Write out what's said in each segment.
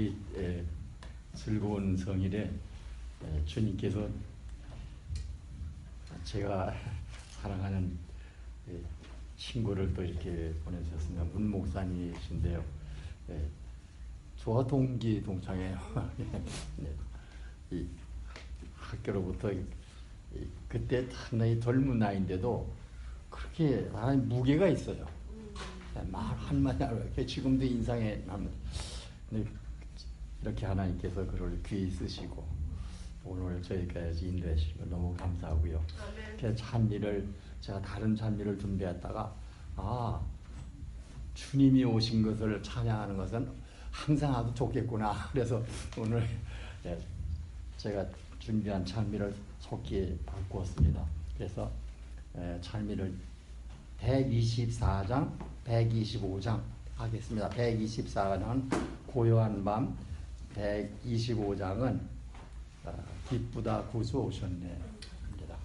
오늘이 즐거운 성일에 주님께서 제가 사랑하는 친구를 또 이렇게 보내주셨습니다. 문 목사님이신데요. 저와 동기 동창이에요. 이 학교로부터 그때 상당히 젊은 나이인데도 그렇게 하나님 무게가 있어요. 말 한마디 안 하고 지금도 인상에 남는. 이렇게 하나님께서 그를 귀히 쓰시고 오늘 저희까지 인도해 주시고 너무 감사하고요. 찬미를 제가 다른 찬미를 준비했다가 주님이 오신 것을 찬양하는 것은 항상 아주 좋겠구나. 그래서 오늘 제가 준비한 찬미를 속기에 바꾸었습니다. 그래서 찬미를 124장, 125장 하겠습니다. 124장은 고요한 밤, 125장은 기쁘다 구주 오셨네 합니다.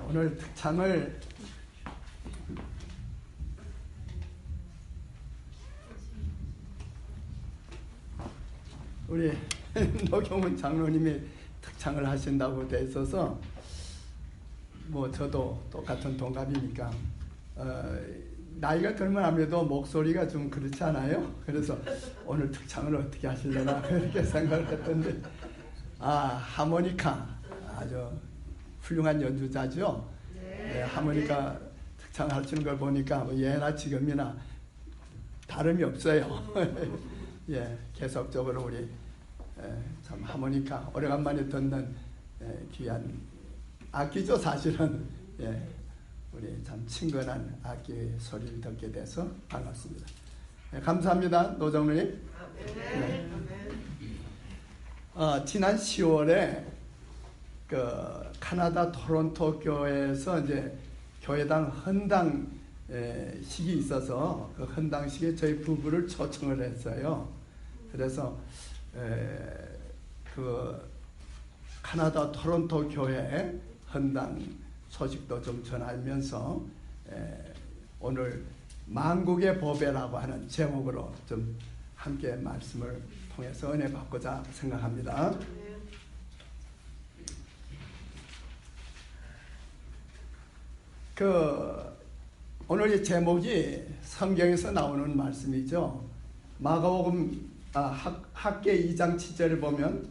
오늘 특창을 우리 노경훈 장로님이 특창을 하신다고 돼 있어서 저도 똑같은 동갑이니까 나이가 들만하면도 목소리가 좀 그렇지 않아요? 그래서 오늘 특창을 어떻게 하시려나 그렇게 생각을 했던데 하모니카 아주 훌륭한 연주자죠. 네, 하모니카 특창하시는 걸 보니까 예나 지금이나 다름이 없어요. 계속적으로 우리 참 하모니카 오래간만에 듣는 귀한 악기죠. 사실은 우리 참 친근한 악기의 소리를 듣게 돼서 반갑습니다. 감사합니다, 노정루님. 지난 10월에 캐나다 토론토 교회에서 이제 교회당 헌당식이 있어서 그 헌당식에 저희 부부를 초청을 했어요. 그래서 그 캐나다 토론토 교회 헌당 소식도 좀 전하면서 오늘 만국의 보배라고 하는 제목으로 좀 함께 말씀을 통해서 은혜 받고자 생각합니다. 오늘 이 제목이 성경에서 나오는 말씀이죠. 마가복음 학계 2장 7절을 보면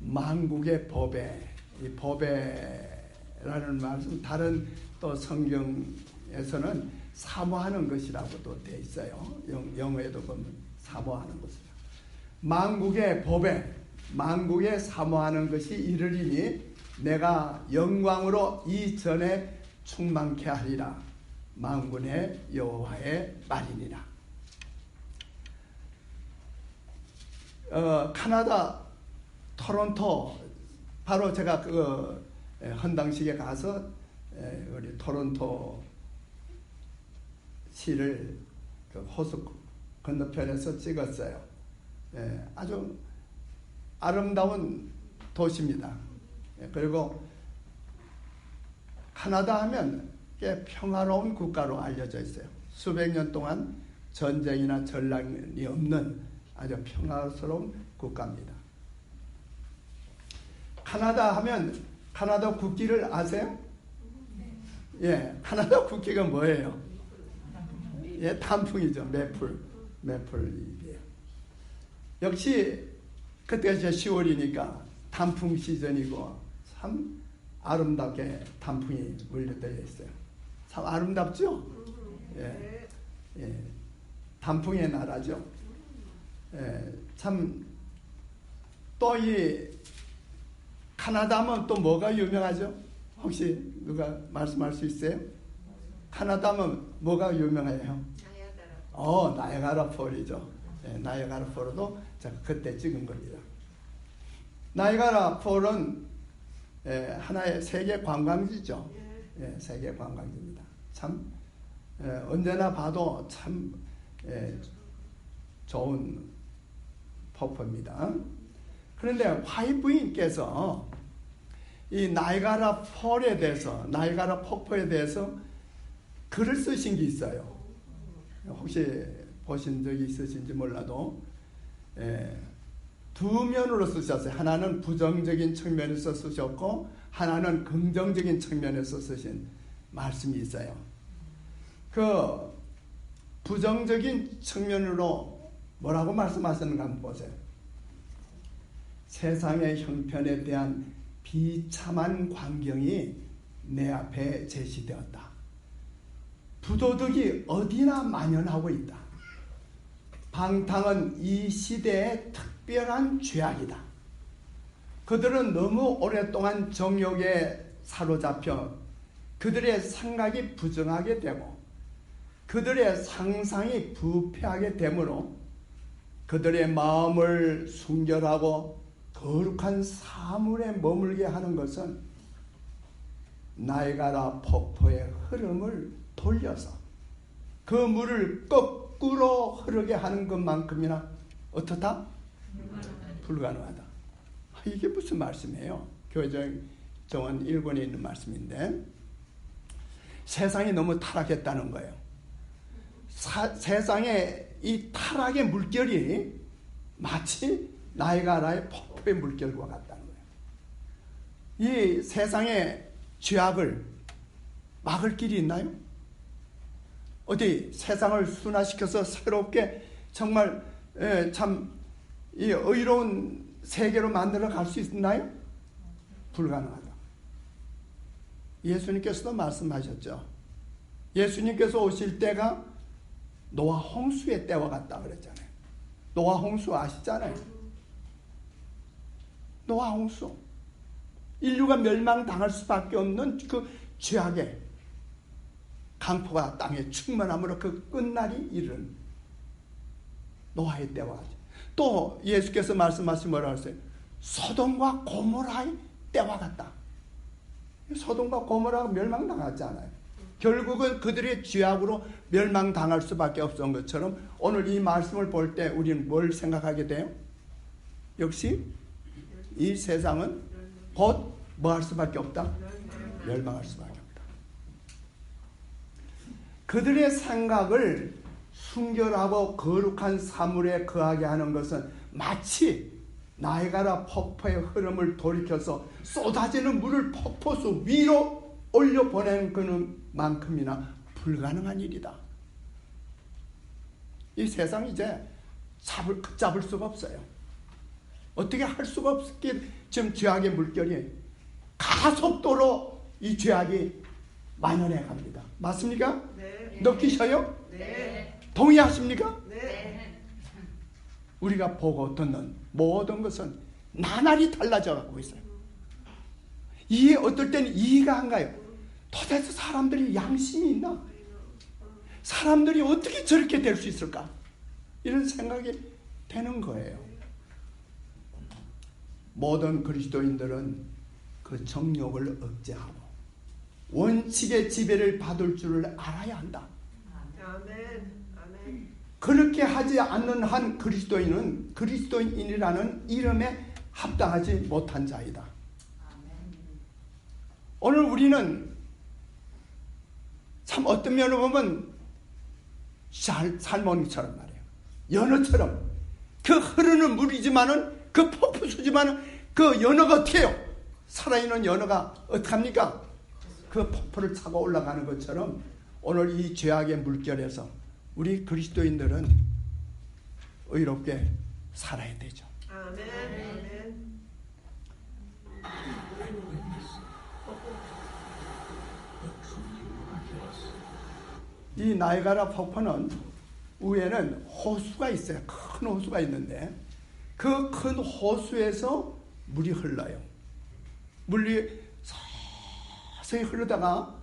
만국의 법에, 이 법에라는 말씀 다른 또 성경에서는 사모하는 것이라고도 되어 있어요. 영어에도 보면 사모하는 것이라. 만국의 법에, 만국에 사모하는 것이 이르리니 내가 영광으로 이전에 충만케 하리라. 만군의 여호와의 말이니라. 캐나다 토론토, 바로 제가 헌당식에 가서 우리 토론토 시를 호수 건너편에서 찍었어요. 아주 아름다운 도시입니다. 그리고 캐나다 하면 꽤 평화로운 국가로 알려져 있어요. 수백 년 동안 전쟁이나 전란이 없는 아주 평화스러운 국가입니다. 캐나다 하면 캐나다 국기를 아세요? 예, 캐나다 국기가 뭐예요? 예, 단풍이죠. 매플잎이에요. 역시 그때가 이제 10월이니까 단풍 시즌이고 참 아름답게 단풍이 물려져 있어요. 참 아름답죠? 예, 예, 단풍의 나라죠. 예, 참 또 이 캐나다 하면 또 뭐가 유명하죠? 혹시 누가 말씀할 수 있어요? 캐나다 하면 뭐가 유명해요? 나이아가라 폴이죠. 예, 나이아가라 폴도 제가 그때 찍은 겁니다. 나이아가라 폴은 하나의 세계 관광지죠. 예, 세계 관광지입니다. 참 언제나 봐도 참 좋은 폭포입니다. 그런데 화이 부인께서 이 나이아가라 폴에 대해서, 나이아가라 폭포에 대해서 글을 쓰신 게 있어요. 혹시 보신 적이 있으신지 몰라도 두 면으로 쓰셨어요. 하나는 부정적인 측면에서 쓰셨고 하나는 긍정적인 측면에서 쓰신 말씀이 있어요. 그 부정적인 측면으로 뭐라고 말씀하셨는가 한번 보세요. 세상의 형편에 대한 비참한 광경이 내 앞에 제시되었다. 부도덕이 어디나 만연하고 있다. 방탕은 이 시대의 특별한 죄악이다. 그들은 너무 오랫동안 정욕에 사로잡혀 그들의 생각이 부정하게 되고 그들의 상상이 부패하게 되므로 그들의 마음을 순결하고 거룩한 사물에 머물게 하는 것은 나이아가라 폭포의 흐름을 돌려서 그 물을 거꾸로 흐르게 하는 것만큼이나 어떻다? 불가능하다. 이게 무슨 말씀이에요? 교회정 정원 1권에 있는 말씀인데 세상이 너무 타락했다는 거예요. 세상의 이 타락의 물결이 마치 나이아가라의 폭포의 물결과 같다는 거예요. 이 세상의 죄악을 막을 길이 있나요? 어디 세상을 순화시켜서 새롭게 정말 참 이 의로운 세계로 만들어 갈 수 있나요? 불가능하다. 예수님께서도 말씀하셨죠. 예수님께서 오실 때가 노아 홍수의 때와 같다 그랬잖아요. 노아 홍수 아시잖아요. 노아 홍수. 인류가 멸망당할 수밖에 없는 그 죄악의 강포가 땅에 충만함으로 그 끝날이 이른 노아의 때와 같아요. 또 예수께서 말씀하신 뭐라고 했어요? 소돔과 고모라의 때와 같다. 소돔과 고모라가 멸망당하잖아요. 결국은 그들의 죄악으로 멸망당할 수밖에 없었던 것처럼 오늘 이 말씀을 볼 때 우리는 뭘 생각하게 돼요? 역시 이 세상은 곧 뭐 할 수밖에 없다? 멸망할 수밖에 없다. 그들의 생각을 순결하고 거룩한 사물에 거하게 하는 것은 마치 나이아가라 폭포의 흐름을 돌이켜서 쏟아지는 물을 폭포수 위로 올려보낸 그만큼이나 불가능한 일이다. 이 세상 이제 잡을 수가 없어요. 어떻게 할 수가 없게 지금 죄악의 물결이 가속도로 이 죄악이 만연해 갑니다. 맞습니까? 네. 느끼셔요? 네. 동의하십니까? 네. 우리가 보고 듣는 모든 것은 나날이 달라져 가고 있어요. 이게 어떨 때는 이해가 안 가요. 도대체 사람들이 양심이 있나? 사람들이 어떻게 저렇게 될 수 있을까? 이런 생각이 되는 거예요. 모든 그리스도인들은 그 정욕을 억제하고 원칙의 지배를 받을 줄을 알아야 한다. 아멘. 아멘. 그렇게 하지 않는 한 그리스도인은 그리스도인이라는 이름에 합당하지 못한 자이다. 오늘 우리는 참 어떤 면으로 보면 살몬처럼 말이에요. 연어처럼 그 흐르는 물이지만은 그 폭포수지만은 그 연어가 어떻게 해요? 살아있는 연어가 어떻게 합니까? 그 폭포를 차고 올라가는 것처럼 오늘 이 죄악의 물결에서 우리 그리스도인들은 의롭게 살아야 되죠. 아멘. 아멘. 이 나이가라 폭포는 위에는 호수가 있어요. 큰 호수가 있는데 그 큰 호수에서 물이 흘러요. 물이 서서히 흐르다가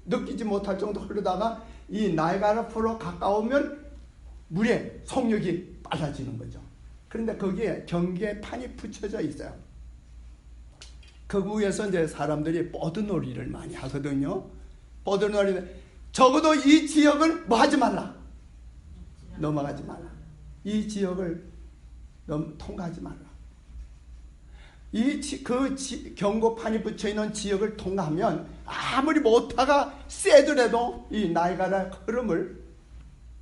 느끼지 못할 정도 흐르다가 이 나이가라 폭포로 가까우면 물의 속력이 빨라지는 거죠. 그런데 거기에 경계판이 붙여져 있어요. 그 위에서 이제 사람들이 보드놀이를 많이 하거든요. 보드놀이는 적어도 이 지역을 뭐 하지 말라. 넘어가지 말라. 이 지역을 통과하지 말라. 경고판이 붙여있는 지역을 통과하면 아무리 모터가 세더라도 이 나이가라 흐름을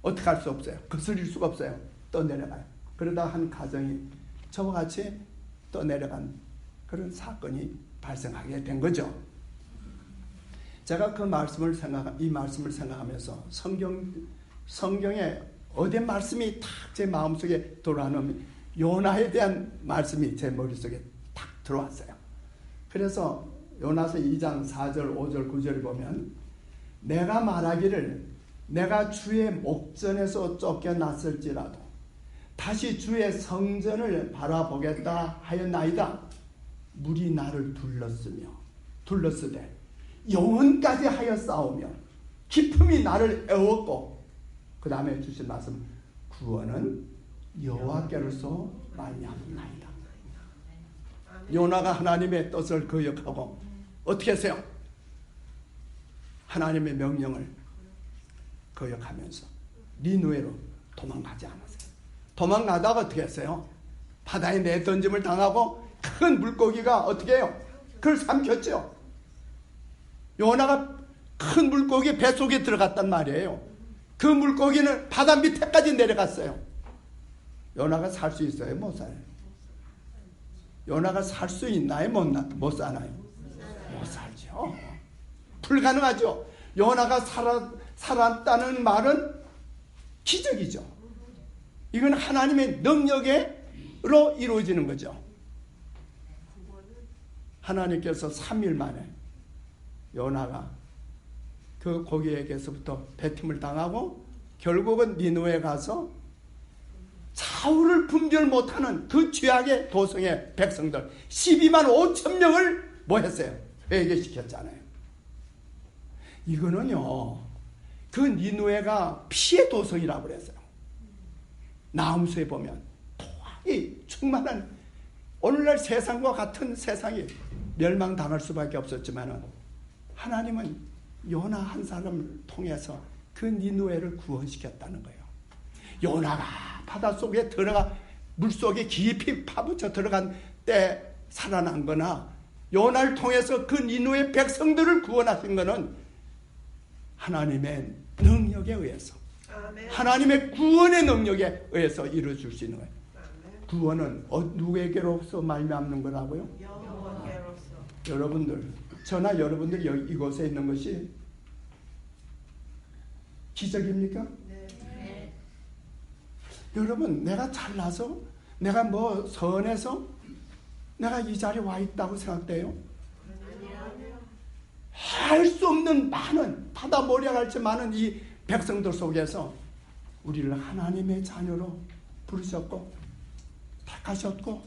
어떻게 할 수 없어요. 거스릴 수가 없어요. 떠내려가요. 그러다 한 가정이 저와 같이 떠내려간 그런 사건이 발생하게 된 거죠. 제가 이 말씀을 생각하면서 성경에 어디 말씀이 탁 제 마음속에 돌아오면 요나에 대한 말씀이 제 머릿속에 탁 들어왔어요. 그래서 요나서 2장 4절, 5절, 9절을 보면 내가 말하기를 내가 주의 목전에서 쫓겨났을지라도 다시 주의 성전을 바라보겠다 하였나이다. 물이 나를 둘렀으되 영혼까지 하여 싸우며 기품이 나를 애웠고 그 다음에 주신 말씀 구원은 여호와께로서 말미암나이다. 요나가 하나님의 뜻을 거역하고 어떻게 했어요? 하나님의 명령을 거역하면서 니느웨로 도망가지 않았어요. 도망가다가 어떻게 했어요? 바다에 내던짐을 당하고 큰 물고기가 어떻게 해요? 그걸 삼켰죠. 요나가 큰 물고기 뱃속에 들어갔단 말이에요. 그 물고기는 바다 밑에까지 내려갔어요. 요나가 살 수 있어요? 못 살아요? 요나가 살 수 있나요? 못 사나요? 못 살죠. 불가능하죠. 요나가 살았다는 말은 기적이죠. 이건 하나님의 능력으로 이루어지는 거죠. 하나님께서 3일 만에 요나가 그 고기에게서부터 배임을 당하고 결국은 니느웨에 가서 좌우를 분별 못하는 그 죄악의 도성의 백성들 12만 5천 명을 뭐 했어요? 회개시켰잖아요. 이거는요, 그 니느웨가 피의 도성이라고 그랬어요. 나훔수에 보면 토악이 충만한 오늘날 세상과 같은 세상이 멸망당할 수밖에 없었지만 하나님은 요나 한 사람을 통해서 그 니느웨를 구원시켰다는 거예요. 요나가 바닷속에 들어가 물속에 깊이 파묻혀 들어간 때 살아난 거나 요나를 통해서 그 니느웨 백성들을 구원하신 거는 하나님의 능력에 의해서 아멘. 하나님의 구원의 능력에 의해서 이루어질 수 있는 거예요. 아멘. 구원은 누구에게로서 말미암는 거라고요? 여호와께로서. 여러분들 저나 여러분들이 여기 이곳에 있는 것이 기적입니까? 네. 여러분, 내가 잘나서, 내가 뭐 선해서 내가 이 자리에 와 있다고 생각돼요? 할 수 없는 많은, 바다 모략할지 많은 이 백성들 속에서 우리를 하나님의 자녀로 부르셨고 택하셨고,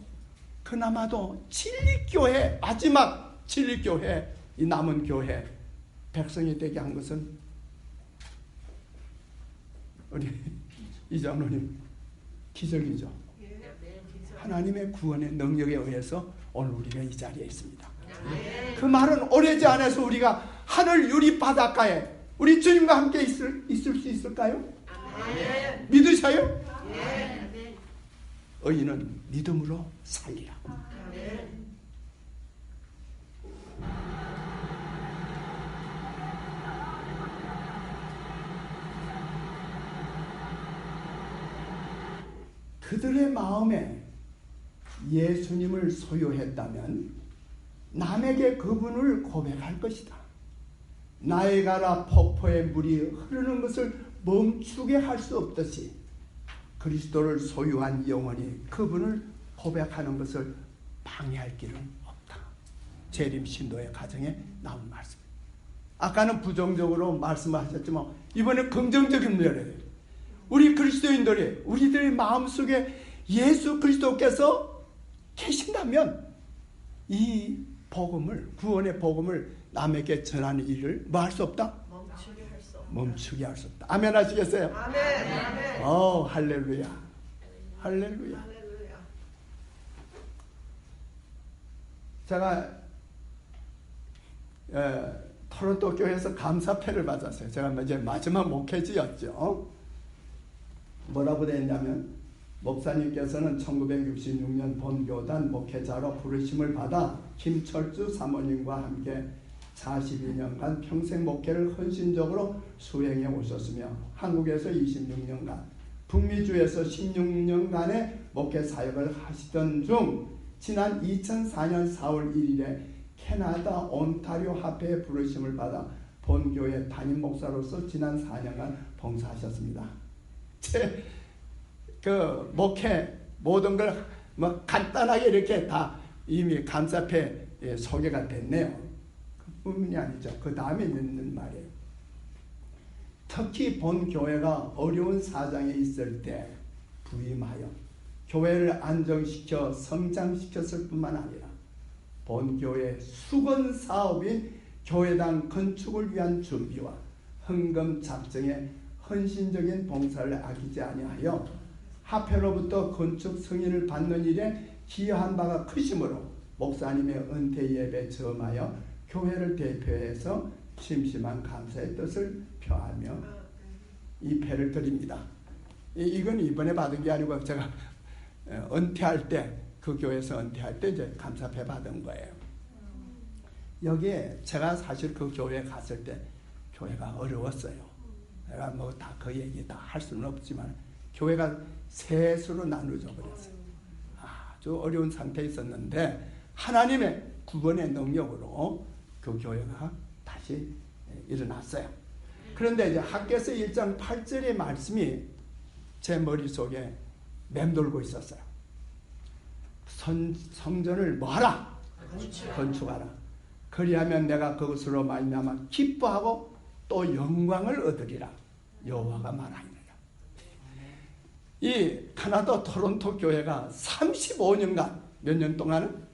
그나마도 진리교회, 마지막 진리교회, 이 남은 교회 백성이 되게 한 것은 우리 이장로님 기적이죠. 하나님의 구원의 능력에 의해서 오늘 우리가 이 자리에 있습니다. 그 말은 오래지 않아서 우리가 하늘 유리 바닷가에 우리 주님과 함께 있을 수 있을까요? 믿으셔요? 의인은 믿음으로 살리라. 그들의 마음에 예수님을 소유했다면 남에게 그분을 고백할 것이다. 나이가라 폭포의 물이 흐르는 것을 멈추게 할 수 없듯이 그리스도를 소유한 영혼이 그분을 고백하는 것을 방해할 길은 없다. 재림 신도의 가정에 나온 말씀. 아까는 부정적으로 말씀하셨지만 이번에 긍정적인 면에 우리 그리스도인들이 우리들의 마음속에 예수 그리스도께서 계신다면 이 복음을, 구원의 복음을 남에게 전하는 일을 뭐 할 수 없다? 멈추게 할 수 없다. 아멘 하시겠어요? 아멘. 할렐루야. 할렐루야. 제가 토론토 교회에서 감사패를 받았어요. 제가 이제 마지막 목회지였죠. 뭐라고 되어 있냐면, 목사님께서는 1966년 본교단 목회자로 부르심을 받아 김철주 사모님과 함께 42년간 평생 목회를 헌신적으로 수행해 오셨으며 한국에서 26년간, 북미주에서 16년간의 목회 사역을 하시던 중 지난 2004년 4월 1일에 캐나다 온타리오 합회에 부르심을 받아 본교회 담임 목사로서 지난 4년간 봉사하셨습니다. 제 목회 모든 걸 뭐 간단하게 이렇게 다 이미 감사패 소개가 됐네요. 그뿐이 아니죠. 그 다음에 있는 말이에요. 특히 본 교회가 어려운 사정에 있을 때 부임하여 교회를 안정시켜 성장시켰을 뿐만 아니라 본 교회 수건 사업인 교회당 건축을 위한 준비와 헌금 작정에 헌신적인 봉사를 아끼지 아니하여 합회로부터 건축 승인을 받는 일에 기여한 바가 크심으로 목사님의 은퇴 예배 점하여 교회를 대표해서 심심한 감사의 뜻을 표하며 이 패를 드립니다. 이건 이번에 받은 게 아니고 제가 은퇴할 때, 그 교회에서 은퇴할 때 이제 감사패 받은 거예요. 여기에 제가 사실 그 교회에 갔을 때 교회가 어려웠어요. 내가 뭐 다 그 얘기 다 할 수는 없지만 교회가 셋으로 나누어져 버렸어요. 아주 어려운 상태에 있었는데 하나님의 구원의 능력으로 그 교회가 다시 일어났어요. 그런데 이제 학개서 1장 8절의 말씀이 제 머릿속에 맴돌고 있었어요. 성전을 뭐하라? 건축하라. 그리하면 내가 그것으로 말미암아 기뻐하고 또 영광을 얻으리라. 여호와가 말하니라. 이 캐나다 토론토 교회가 35년간, 몇 년 동안은?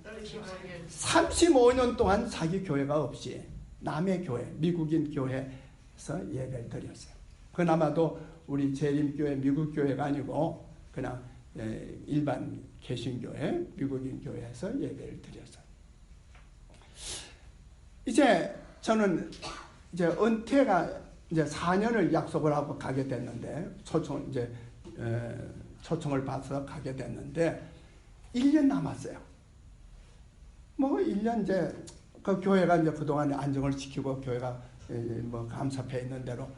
35년 동안 자기 교회가 없이 남의 교회, 미국인 교회에서 예배를 드렸어요. 그나마도 우리 재림교회 미국 교회가 아니고 그냥 일반 개신교회, 미국인 교회에서 예배를 드렸어요. 이제 저는 이제 은퇴가 이제 4년을 약속을 하고 가게 됐는데, 초청을 받아서 가게 됐는데 1년 남았어요. 뭐 1년 이제 그 교회가 이제 그동안 안정을 시키고 교회가 뭐 감사패 있는 대로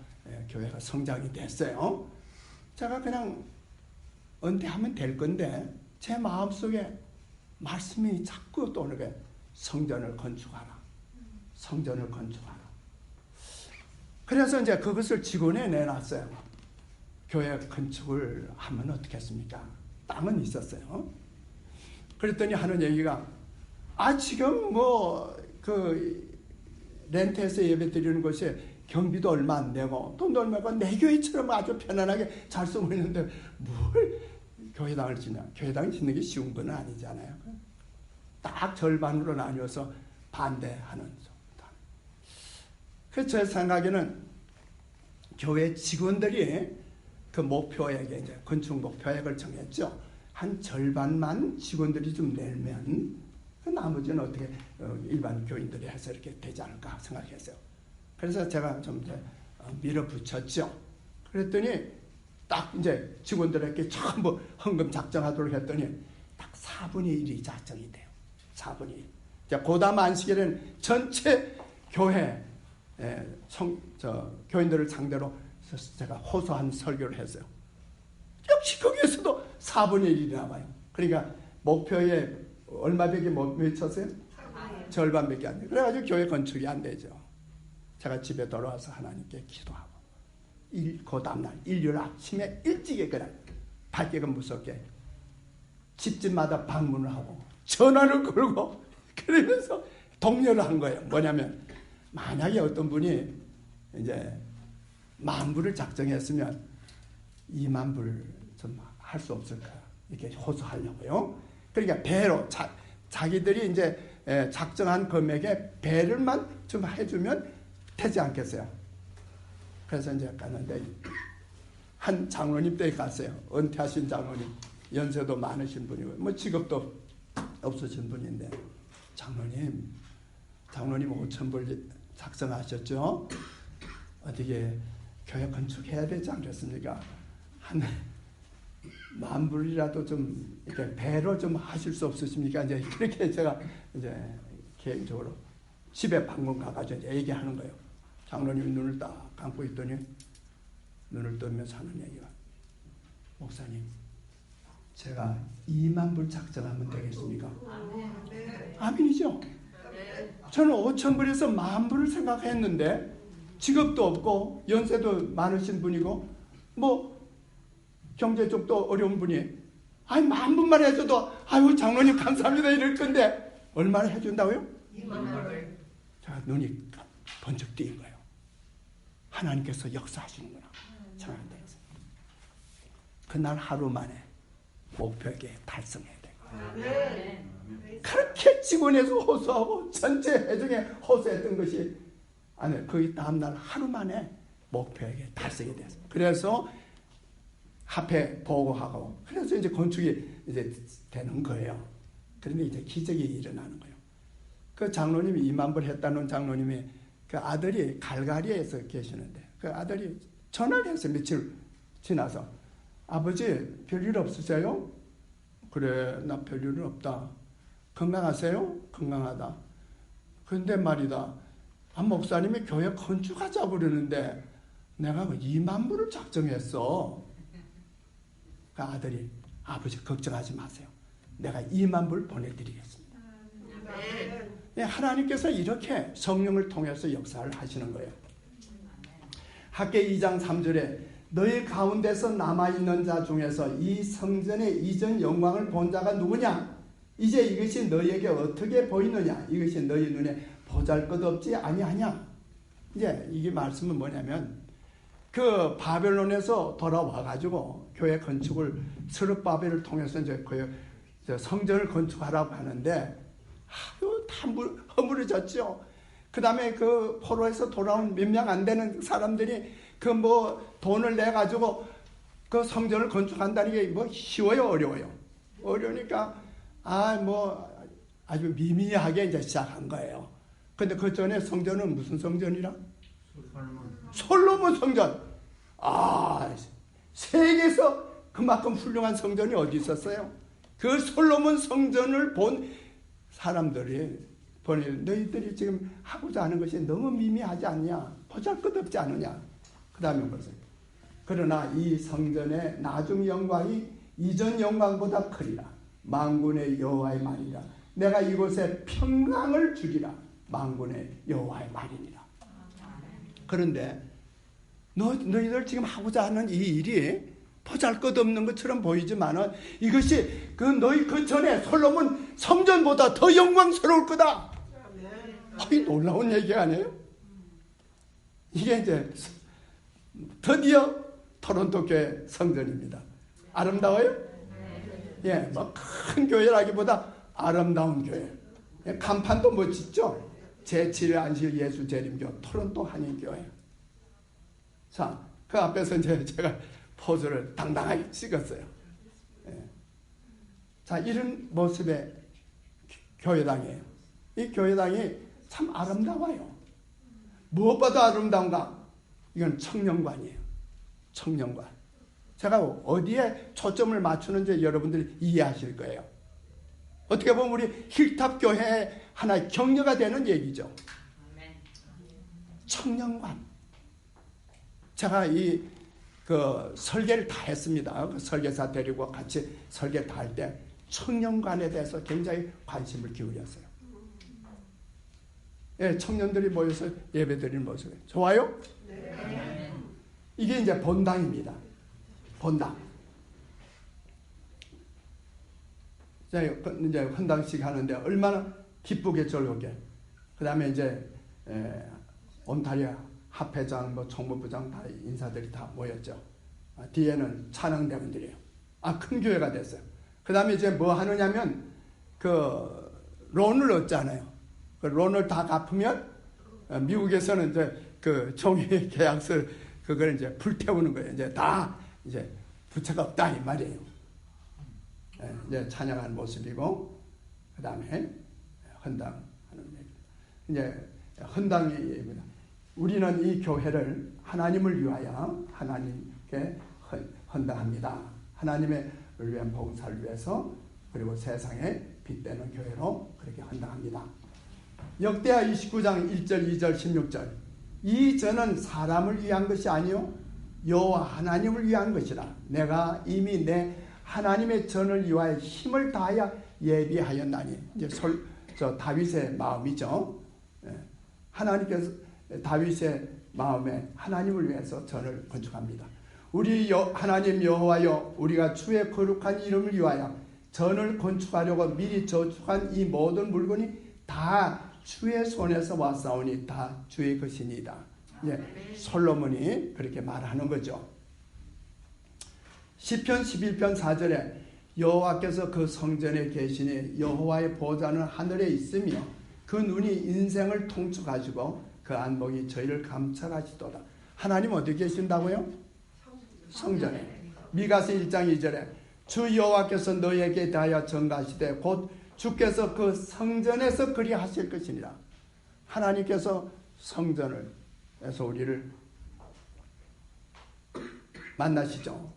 교회가 성장이 됐어요. 제가 그냥 은퇴하면 될 건데 제 마음속에 말씀이 자꾸 또 오는 게 성전을 건축하라. 성전을 건축하라. 그래서 이제 그것을 직원에 내놨어요. 교회 건축을 하면 어떻겠습니까? 땅은 있었어요. 그랬더니 하는 얘기가 지금 렌트해서 예배 드리는 곳에 경비도 얼마 안 내고 돈도 얼마 안 내 교회처럼 아주 편안하게 잘 쓰고 있는데 뭘 교회당을 짓냐. 교회당을 짓는 게 쉬운 건 아니잖아요. 딱 절반으로 나뉘어서 반대하는 정도. 그래서 제 생각에는 교회 직원들이 그 목표액에 이제 건축 목표액을 정했죠. 한 절반만 직원들이 좀 내면 그 나머지는 어떻게 일반 교인들이 해서 이렇게 되지 않을까 생각했어요. 그래서 제가 좀 이제 밀어붙였죠. 그랬더니 딱 이제 직원들에게 전부 헌금 작정하도록 했더니 딱 4분의 1이 작정이 돼요. 4분의 1. 이제 고담 안식일에는 전체 교회 교인들을 상대로 제가 호소한 설교를 했어요. 역시 거기에서도 4분의 1이 나와요. 그러니까 목표에 얼마밖에 못 미쳤어요? 절반밖에 안 돼요. 그래가지고 교회 건축이 안 되죠. 제가 집에 돌아와서 하나님께 기도하고 그 다음날 일요일 아침에 일찍이 그냥 밝게가 무섭게 집집마다 방문을 하고 전화를 걸고 그러면서 독려를 한 거예요. 뭐냐면 만약에 어떤 분이 이제 10,000불을 작정했으면 20,000불 좀 할 수 없을까 이렇게 호소하려고요. 그러니까 배로 자기들이 이제 작정한 금액에 배를만 좀 해주면 되지 않겠어요. 그래서 이제 갔는데 한 장로님 댁에 갔어요. 은퇴하신 장로님, 연세도 많으신 분이고 뭐 직업도 없으신 분인데 장로님 5,000불 작성하셨죠? 어떻게 교회 건축해야 되지 않겠습니까? 한 10,000불이라도 좀 이렇게 배로 좀 하실 수 없으십니까? 이제 그렇게 제가 이제 개인적으로 집에 방문 가가지고 이제 얘기하는 거예요. 장로님이 눈을 딱 감고 있더니 눈을 뜨면서 하는 얘기가 목사님 제가 20,000불 작정하면 되겠습니까? 아멘이죠? 저는 5,000불에서 10,000불을 생각했는데 직업도 없고 연세도 많으신 분이고 뭐 경제 쪽도 어려운 분이 10,000불만 해줘도 아유 장로님 감사합니다 이럴 건데 얼마나 해준다고요? 20,000불. 자 눈이 번쩍 뜨인 거예요. 하나님께서 역사하시는구나 생각한다. 그날 하루 만에 목표에 달성해야 되고 그렇게 직원에서 호소하고 전체 회중에 호소했던 것이 그 다음날 하루 만에 목표에 달성이 됐어요. 그래서 합회 보고하고 그래서 이제 건축이 이제 되는 거예요. 그런데 이제 기적이 일어나는 거예요. 그 장로님이 20,000불 했다는 장로님이 그 아들이 갈가리에서 계시는데 그 아들이 전화를 했어요. 며칠 지나서 아버지 별일 없으세요? 그래 나 별일은 없다. 건강하세요? 건강하다. 근데 말이다. 목사님이 교회 건축하자 그러는데 내가 20,000불을 작정했어. 그 아들이 아버지 걱정하지 마세요. 내가 20,000불 보내드리겠습니다. 하나님께서 이렇게 성령을 통해서 역사를 하시는 거예요. 학개 2장 3절에 너희 가운데서 남아있는 자 중에서 이 성전의 이전 영광을 본 자가 누구냐? 이제 이것이 너희에게 어떻게 보이느냐? 이것이 너희 눈에 보잘것없지 아니하냐? 이제 이게 말씀은 뭐냐면 그 바벨론에서 돌아와가지고 교회 건축을 스룹바벨을 통해서 이제 성전을 건축하라고 하는데 다 허물어졌죠. 그 다음에 그 포로에서 돌아온 몇 명 안 되는 사람들이 그 뭐 돈을 내 가지고 그 성전을 건축한다는 게 뭐 쉬워요, 어려워요? 어려우니까 뭐 아주 미미하게 이제 시작한 거예요. 근데 그 전에 성전은 무슨 성전이라? 솔로몬 성전. 세계에서 그만큼 훌륭한 성전이 어디 있었어요? 그 솔로몬 성전을 본 사람들이 너희들이 지금 하고자 하는 것이 너무 미미하지 않냐? 보잘것없지 않느냐? 그 다음에 보세요. 그러나 이 성전의 나중 영광이 이전 영광보다 크리라. 만군의 여호와의 말이라. 내가 이곳에 평강을 주리라. 만군의 여호와의 말이니라. 그런데 너희들 지금 하고자 하는 이 일이 보잘것없는 것처럼 보이지만은 이것이 너희 그 전에 솔로몬 성전보다 더 영광스러울 거다. 이 놀라운 얘기 아니에요? 이게 이제 드디어 토론토 교회 성전입니다. 아름다워요? 예, 뭐 큰 교회라기보다 아름다운 교회. 예, 간판도 멋지죠? 제7회 안식 예수 재림교 토론토 한인교회. 자, 그 앞에서 이제 제가 포즈를 당당하게 찍었어요. 예. 자, 이런 모습의 교회당이에요. 이 교회당이 참 아름다워요. 무엇보다 아름다운가? 이건 청년관이에요. 청년관. 제가 어디에 초점을 맞추는지 여러분들이 이해하실 거예요. 어떻게 보면 우리 힐탑 교회의 하나의 격려가 되는 얘기죠. 청년관. 제가 설계를 다 했습니다. 그 설계사 데리고 같이 설계 다 할 때 청년관에 대해서 굉장히 관심을 기울였어요. 예, 청년들이 모여서 예배 드리는 모습이 좋아요? 네. 이게 이제 본당입니다. 본당. 이제 헌당식 하는데 얼마나 기쁘게 즐겁게. 그 다음에 이제 온타리아 합회장, 총무부장 다 인사들이 다 모였죠. 뒤에는 찬양대원들이에요. 큰 교회가 됐어요. 그 다음에 이제 뭐 하느냐면 론을 얻잖아요. 그 론을 다 갚으면 미국에서는 이제 그 종이 계약서 그걸 이제 불태우는 거예요. 이제 다 이제 부채가 없다 이 말이에요. 이제 찬양하는 모습이고 그 다음에 헌당하는 얘기. 이제 헌당입니다. 우리는 이 교회를 하나님을 위하여 하나님께 헌당합니다. 하나님의 위한 봉사를 위해서 그리고 세상에 빛되는 교회로 그렇게 헌당합니다. 역대하 29장 1절 2절 16절 이 전은 사람을 위한 것이 아니요 여호와 하나님을 위한 것이라. 내가 이미 내 하나님의 전을 위하여 힘을 다하여 예비하였나니. 이제 다윗의 마음이죠. 하나님께서 다윗의 마음에 하나님을 위해서 전을 건축합니다. 우리 하나님 여호와여, 우리가 주의 거룩한 이름을 위하여 전을 건축하려고 미리 저축한 이 모든 물건이 다 주의 손에서 왔사오니 다 주의 것이니이다. 솔로몬이 그렇게 말하는 거죠. 시편 11편 4절에 여호와께서 그 성전에 계시니 여호와의 보좌는 하늘에 있으며 그 눈이 인생을 통축하시고 그 안목이 저희를 감찰하시도다. 하나님 어디 계신다고요? 성전에. 미가서 1장 2절에 주 여호와께서 너에게 대하여 전가시되 곧 주께서 그 성전에서 그리하실 것이니라. 하나님께서 성전에서 우리를 만나시죠.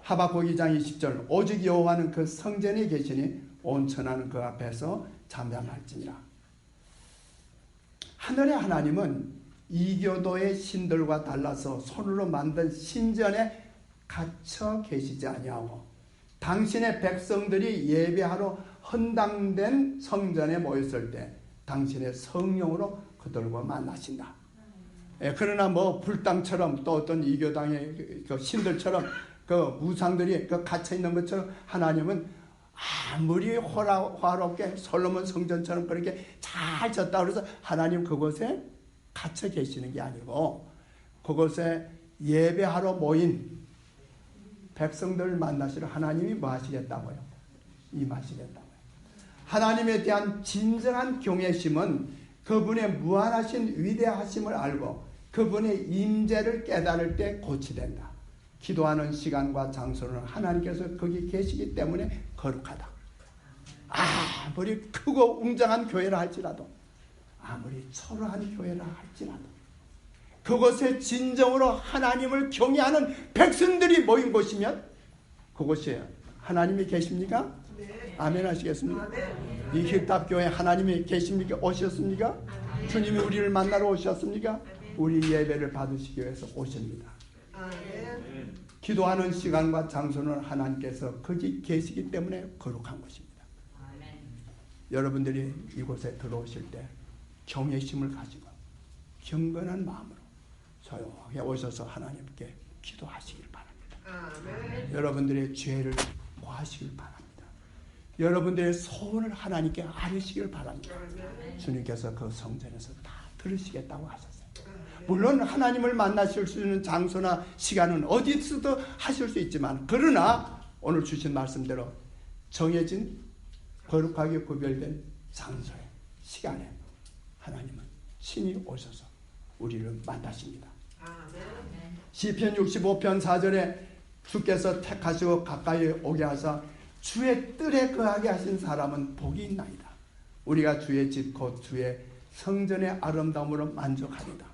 하박국 2장 20절 오직 여호와는 그 성전에 계시니 온 천하는 그 앞에서 잠잠할지니라. 하늘의 하나님은 이교도의 신들과 달라서 손으로 만든 신전에 갇혀 계시지 아니하고 당신의 백성들이 예배하러 헌당된 성전에 모였을 때 당신의 성령으로 그들과 만나신다. 그러나 불당처럼 또 어떤 이교당의 그 신들처럼 그 우상들이 갇혀 있는 것처럼 하나님은 아무리 화롭게 솔로몬 성전처럼 그렇게 잘 졌다 그래서 하나님 그곳에 갇혀 계시는 게 아니고 그곳에 예배하러 모인 백성들을 만나시러 하나님이 뭐 하시겠다고요? 임하시겠다고요. 하나님에 대한 진정한 경외심은 그분의 무한하신 위대하심을 알고 그분의 임재를 깨달을 때 고치된다. 기도하는 시간과 장소는 하나님께서 거기 계시기 때문에 거룩하다. 아무리 크고 웅장한 교회라 할지라도 아무리 초라한 교회라 할지라도 그곳에 진정으로 하나님을 경외하는 백성들이 모인 곳이면 그곳에 하나님이 계십니까? 네. 아멘 하시겠습니까? 네. 이 힐탑 교회 하나님이 계십니까? 오셨습니까? 네. 주님이 우리를 만나러 오셨습니까? 우리 예배를 받으시기 위해서 오십니다. 네. 기도하는 시간과 장소는 하나님께서 거기 계시기 때문에 거룩한 것입니다. 여러분들이 이곳에 들어오실 때 경외심을 가지고 경건한 마음으로 조용하게 오셔서 하나님께 기도하시길 바랍니다. 여러분들의 죄를 고하시길 바랍니다. 여러분들의 소원을 하나님께 아뢰시길 바랍니다. 주님께서 그 성전에서 다 들으시겠다고 하셨어요. 물론 하나님을 만나실 수 있는 장소나 시간은 어디서도 하실 수 있지만, 그러나 오늘 주신 말씀대로 정해진 거룩하게 구별된 장소에, 시간에 하나님은 신이 오셔서 우리를 만나십니다. 시편 65편 4절에 주께서 택하시고 가까이 오게 하사 주의 뜰에 거하게 하신 사람은 복이 있나이다. 우리가 주의 집 곧 주의 성전의 아름다움으로 만족합니다.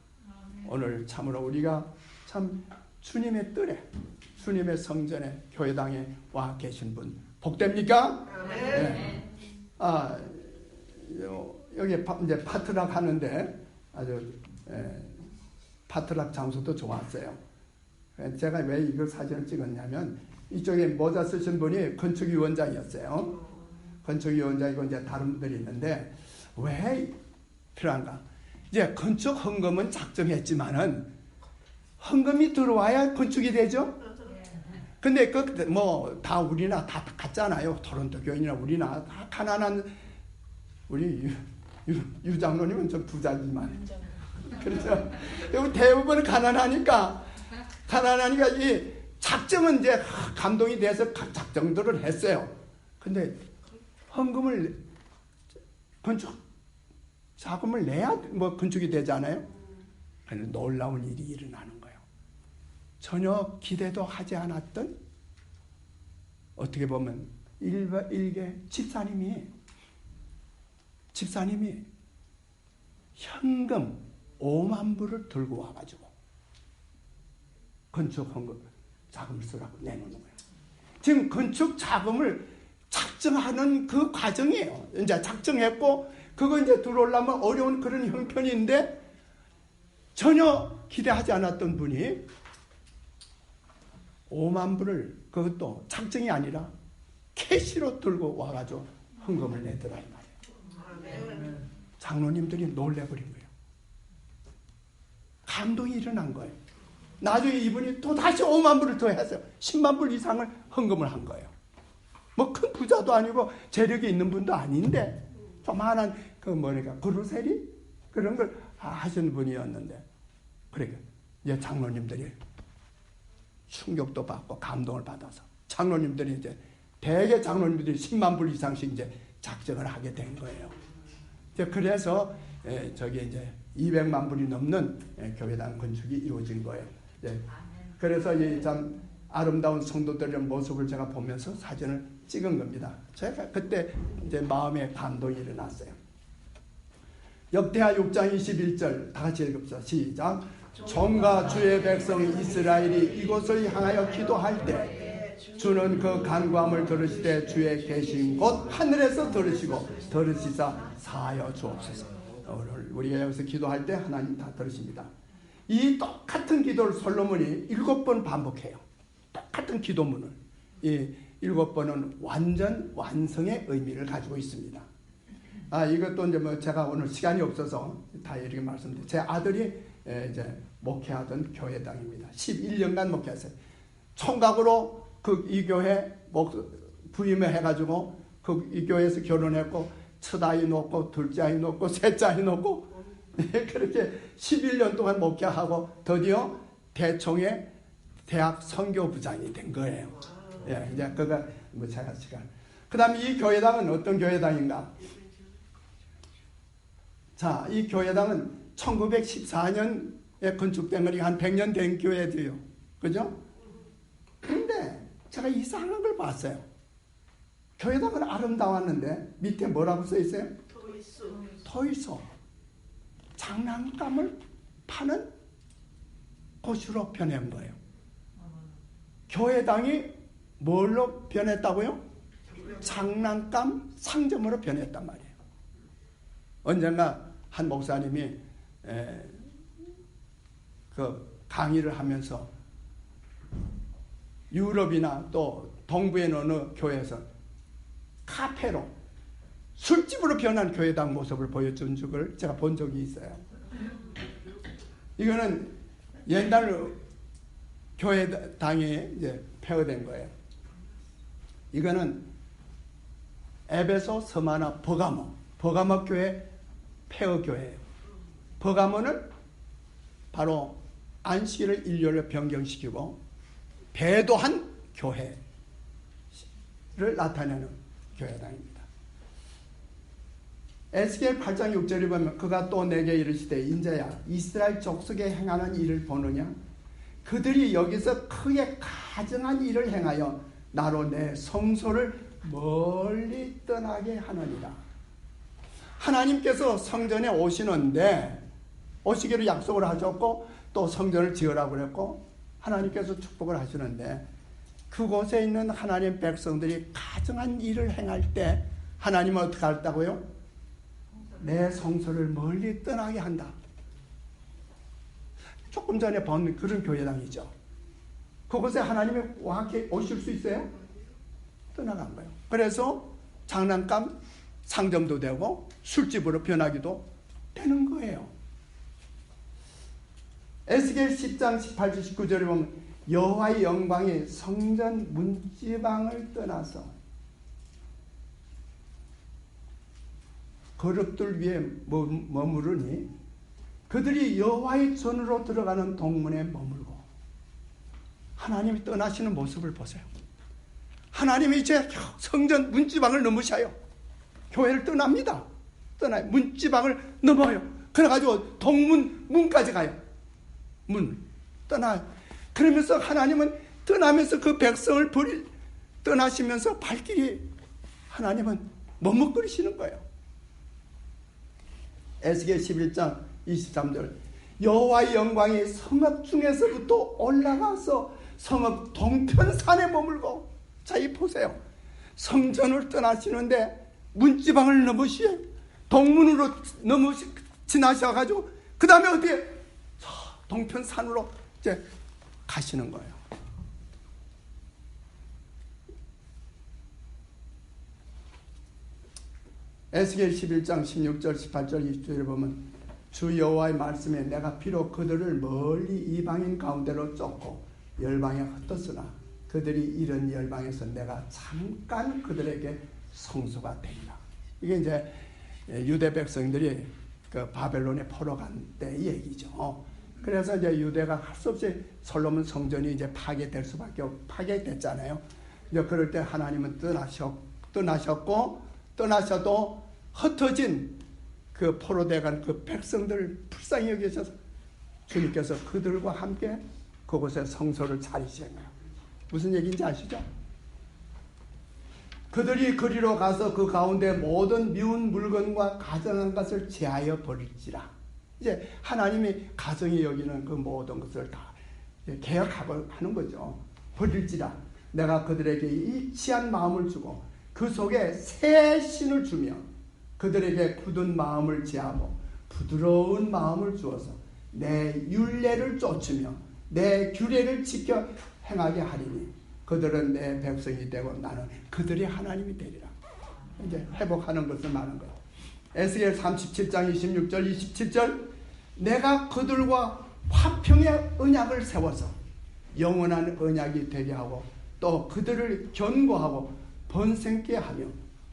오늘 참으로 우리가 참 주님의 뜰에, 주님의 성전에, 교회당에 와 계신 분 복됩니까? 네. 여기 이제 파트락 하는데 아주 파트락 장소도 좋았어요. 제가 왜 이걸 사진을 찍었냐면, 이쪽에 모자 쓰신 분이 건축위원장이었어요. 건축위원장이고 이제 다른 분들이 있는데, 왜 필요한가? 이제 건축 헌금은 작정했지만은 헌금이 들어와야 건축이 되죠. 근데 다 우리나 다 같잖아요. 토론토 교인이나 우리나 다 가난한, 우리 유 장로님은 좀 부자지만, 그렇죠. 대부분 가난하니까 이 작정은 이제 감동이 돼서 작정들을 했어요. 근데 헌금을, 건축 자금을 내야 뭐 건축이 되잖아요. 그런데 놀라운 일이 일어나는 거예요. 전혀 기대도 하지 않았던, 어떻게 보면 일개 집사님이 현금 5만 불을 들고 와가지고 건축 헌금 자금을 쓰라고 내놓는 거예요. 지금 건축 자금을 작정하는 그 과정이에요. 이제 작정했고, 그거 이제 들어오려면 어려운 그런 형편인데, 전혀 기대하지 않았던 분이 5만 불을, 그것도 작정이 아니라 캐시로 들고 와가지고 헌금을 내더라 이 말이에요. 장로님들이 놀래버린 거예요. 감동이 일어난 거예요. 나중에 이분이 또 다시 5만 불을 더 했어요. 10만 불 이상을 헌금을 한 거예요. 뭐 큰 부자도 아니고 재력이 있는 분도 아닌데, 조만한 그루세리 그런 걸 하시는 분이었는데, 그러니까 이제 장로님들이 충격도 받고 감동을 받아서 장로님들이 이제 대개 장로님들이 10만 불 이상씩 이제 작정을 하게 된 거예요. 이제 그래서 저기 이제 200만 불이 넘는 교회당 건축이 이루어진 거예요. 그래서 이 참 아름다운 성도들의 모습을 제가 보면서 사진을 찍은 겁니다. 제가 그때 이제 마음에 감동이 일어났어요. 역대하 6장 21절 다 같이 읽읍시다. 시작. 종과 주의 백성 이스라엘이 이곳을 향하여 기도할 때 주는 그 간구함을 들으시되 주의 계신 곳 하늘에서 들으시사 사하여 주옵소서. 오늘 우리가 여기서 기도할 때 하나님 다 들으십니다. 이 똑같은 기도를 솔로몬이 7번 반복해요. 똑같은 기도문을. 이 7번은 완전 완성의 의미를 가지고 있습니다. 이것도 이제 뭐 제가 오늘 시간이 없어서 다 이렇게 말씀드려요. 제 아들이 이제 목회하던 교회당입니다. 11년간 목회했어요. 총각으로 이 교회 부임을 해가지고 이 교회에서 결혼했고, 첫 아이 놓고, 둘째 아이 놓고, 셋째 아이 놓고, 그렇게 11년 동안 목회하고 드디어 대총의 대학 선교부장이 된 거예요. 이제 그가 뭐 제가 시간. 그다음에 이 교회당은 어떤 교회당인가? 자, 이 교회당은 1914년에 건축된 거니까 한 100년 된 교회도요. 그죠? 근데 제가 이상한 걸 봤어요. 교회당은 아름다웠는데 밑에 뭐라고 써 있어요? 토이소. 장난감을 파는 곳으로 변한 거예요. 교회당이 뭘로 변했다고요? 장난감 상점으로 변했단 말이에요. 언젠가 한 목사님이 그 강의를 하면서 유럽이나 또 동부의 어느 교회에서 카페로 술집으로 변한 교회당 모습을 보여준 적을 제가 본 적이 있어요. 이거는 옛날 교회당이 이제 폐허된 거예요. 이거는 에베소, 서마나, 버가모 교회 폐허 교회예요. 버가모는 바로 안식일을 일요일로 변경시키고 배도한 교회를 나타내는 교회당입니다. 에스겔 8장 6절에 보면 그가 또 내게 이르시되 인자야 이스라엘 족속에 행하는 일을 보느냐 그들이 여기서 크게 가증한 일을 행하여 나로 내 성소를 멀리 떠나게 하느니라. 하나님께서 성전에 오시기를 약속을 하셨고 또 성전을 지으라고 그랬고 하나님께서 축복을 하시는데 그곳에 있는 하나님 백성들이 가증한 일을 행할 때 하나님은 어떻게 한다고요? 내 성소를 멀리 떠나게 한다. 조금 전에 본 그런 교회당이죠. 그곳에 하나님이 오실 수 있어요? 떠나간 거예요. 그래서 장난감 상점도 되고 술집으로 변하기도 되는 거예요. 에스겔 10장 18절 19절에 보면 여호와의 영광이 성전 문지방을 떠나서 거룩들 위에 머무르니 그들이 여호와의 전으로 들어가는 동문에 머물고 하나님이 떠나시는 모습을 보세요. 하나님이 이제 성전 문지방을 넘으셔요. 교회를 떠납니다. 떠나요. 문지방을 넘어요. 그래가지고 문까지 가요. 떠나요. 그러면서 하나님은 떠나면서 그 백성을 떠나시면서 발길이 하나님은 머뭇거리시는 거예요. 에스겔 11장 23절 여호와의 영광이 성읍 중에서부터 올라가서 성읍 동편산에 머물고 자, 이 보세요. 성전을 떠나시는데 문지방을 넘으시에 동문으로 지나셔가지고 그 다음에 어디에 동편산으로 이제 가시는 거예요. 에스겔 11장 16절 18절 20절에 보면 주 여호와의 말씀에 내가 비록 그들을 멀리 이방인 가운데로 쫓고 열방에 흩었으나 그들이 이런 열방에서 내가 잠깐 그들에게 성소가 되리라. 이게 이제 유대 백성들이 그 바벨론에 포로 간 때의 얘기죠. 그래서 이제 유대가 할 수 없이 솔로몬 성전이 이제 파괴됐잖아요. 이제 그럴 때 하나님은 떠나셨고 떠나셔도 흩어진 그 포로돼간 그 백성들을 불쌍히 여기셔서 주님께서 그들과 함께 그곳에 성소를 차리시는 거예요. 무슨 얘기인지 아시죠? 그들이 그리로 가서 그 가운데 모든 미운 물건과 가증한 것을 제하여 버릴지라. 이제 하나님이 가정이 여기는 그 모든 것을 다 개혁하고 하는 거죠. 버릴지라. 내가 그들에게 이치한 마음을 주고 그 속에 새 신을 주며 그들에게 굳은 마음을 제하고 부드러운 마음을 주어서 내 율례를 쫓으며 내 규례를 지켜 행하게 하리니 그들은 내 백성이 되고 나는 그들의 하나님이 되리라. 이제 회복하는 것을 말하는 거예요. 에스겔 37장 26절 27절 내가 그들과 화평의 언약을 세워서 영원한 언약이 되게 하고 또 그들을 견고하고 번성케 하며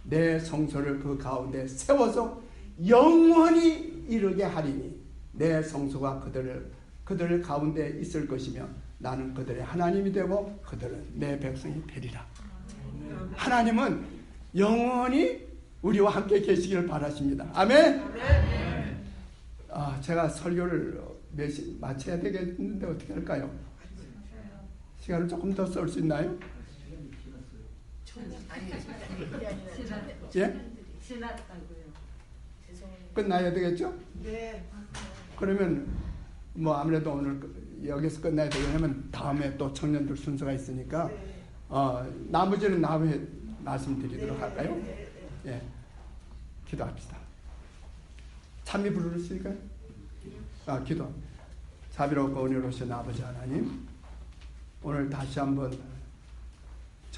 내 성소를 그 가운데 세워서 영원히 이르게 하리니 내 성소가 그들 가운데 있을 것이며 나는 그들의 하나님이 되고 그들은 내 백성이 되리라. 하나님은 영원히 우리와 함께 계시기를 바라십니다. 아멘. 제가 설교를 마쳐야 되겠는데 어떻게 할까요? 시간을 조금 더 쓸 수 있나요? 예? 끝나야 되겠죠? 네. 그러면 뭐 아무래도 오늘 여기서 끝나야 되고 하면 다음에 또 청년들 순서가 있으니까 나머지는 다음에 말씀드리도록 할까요? 예, 기도합시다. 참이 부르실까요? 기도. 자비롭고 은혜로우신 아버지 하나님, 오늘 다시 한번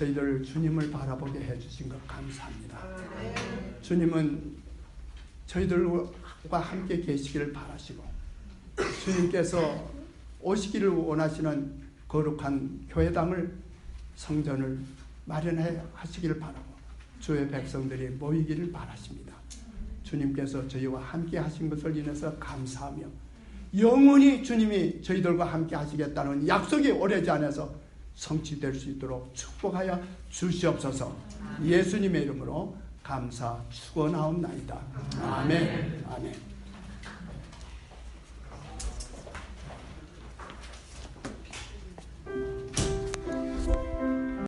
저희들 주님을 바라보게 해주신 것 감사합니다. 주님은 저희들과 함께 계시기를 바라시고 주님께서 오시기를 원하시는 거룩한 교회당을 성전을 마련해 하시기를 바라고 주의 백성들이 모이기를 바라십니다. 주님께서 저희와 함께 하신 것을 인해서 감사하며 영원히 주님이 저희들과 함께 하시겠다는 약속이 오래지 않아서 성취될 수 있도록 축복하여 주시옵소서. 예수님의 이름으로 감사 축원하옵나이다. 아멘. 아멘.